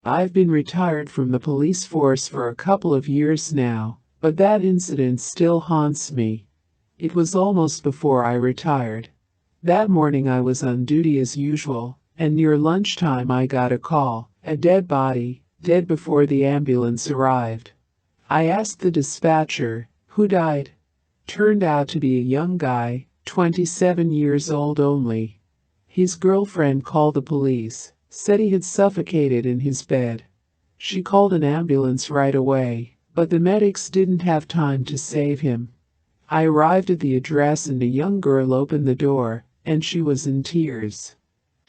I've been retired from the police force for a couple of years now, but that incident still haunts me. It was almost before I retired. That morning I was on duty as usual, and near lunchtime I got a call, a dead body, dead before the ambulance arrived. I asked the dispatcher, who died? Turned out to be a young guy, 27 years old only. His girlfriend called the police, said he had suffocated in his bed. She called an ambulance right away, but the medics didn't have time to save him. I arrived at the address and a young girl opened the door, and she was in tears.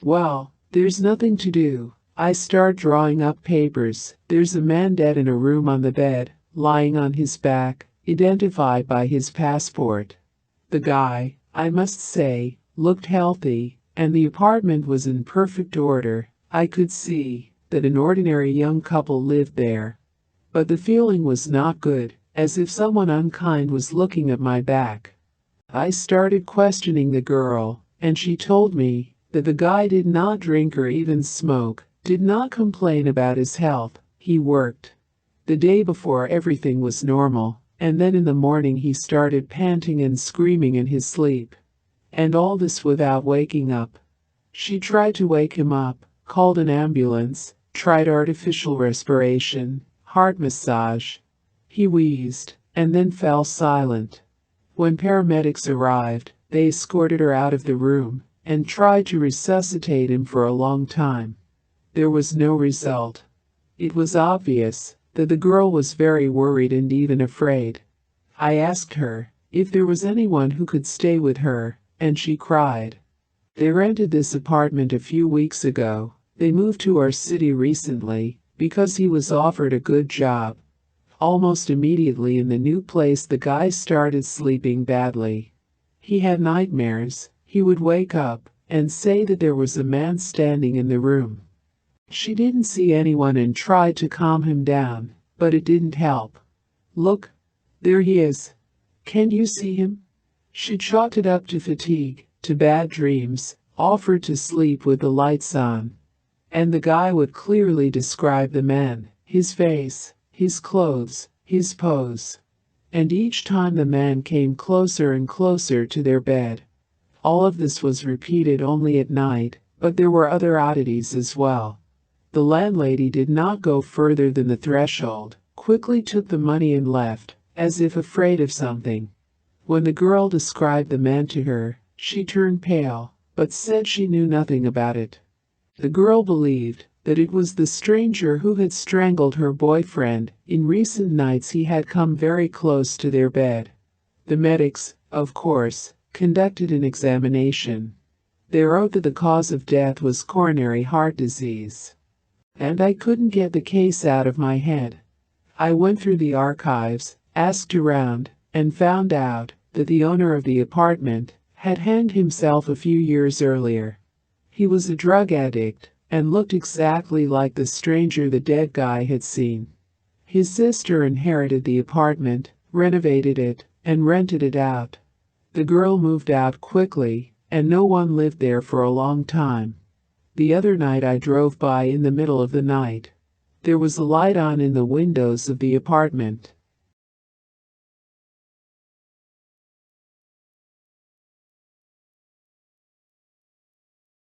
Well, there's nothing to do. I start drawing up papers. There's a man dead in a room on the bed, lying on his back, identified by his passport. The guy, I must say, looked healthy, and the apartment was in perfect order. I could see that an ordinary young couple lived there. But the feeling was not good, as if someone unkind was looking at my back. I started questioning the girl, and she told me that the guy did not drink or even smoke, did not complain about his health. He worked. The day before everything was normal, and then in the morning he started panting and screaming in his sleep. And all this without waking up. She tried to wake him up, called an ambulance, tried artificial respiration, heart massage. He wheezed, and then fell silent. When paramedics arrived, they escorted her out of the room, and tried to resuscitate him for a long time. There was no result. It was obvious that the girl was very worried and even afraid. I asked her if there was anyone who could stay with her, and she cried. They rented this apartment a few weeks ago. They moved to our city recently because he was offered a good job. Almost immediately in the new place the guy started sleeping badly. He had nightmares. He would wake up and say that there was a man standing in the room. She didn't see anyone and tried to calm him down, but it didn't help. Look, there he is. Can you see him? She chalked it up to fatigue, to bad dreams, offered to sleep with the lights on. And the guy would clearly describe the man, his face, his clothes, his pose. And each time the man came closer and closer to their bed. All of this was repeated only at night, but there were other oddities as well. The landlady did not go further than the threshold, quickly took the money and left, as if afraid of something. When the girl described the man to her, she turned pale, but said she knew nothing about it. The girl believed that it was the stranger who had strangled her boyfriend. In recent nights he had come very close to their bed. The medics, of course, conducted an examination. They wrote that the cause of death was coronary heart disease. And I couldn't get the case out of my head. I went through the archives, asked around, and found out that the owner of the apartment had hanged himself a few years earlier. He was a drug addict and looked exactly like the stranger the dead guy had seen. His sister inherited the apartment, renovated it, and rented it out. The girl moved out quickly, and no one lived there for a long time. The other night I drove by in the middle of the night. There was a light on in the windows of the apartment.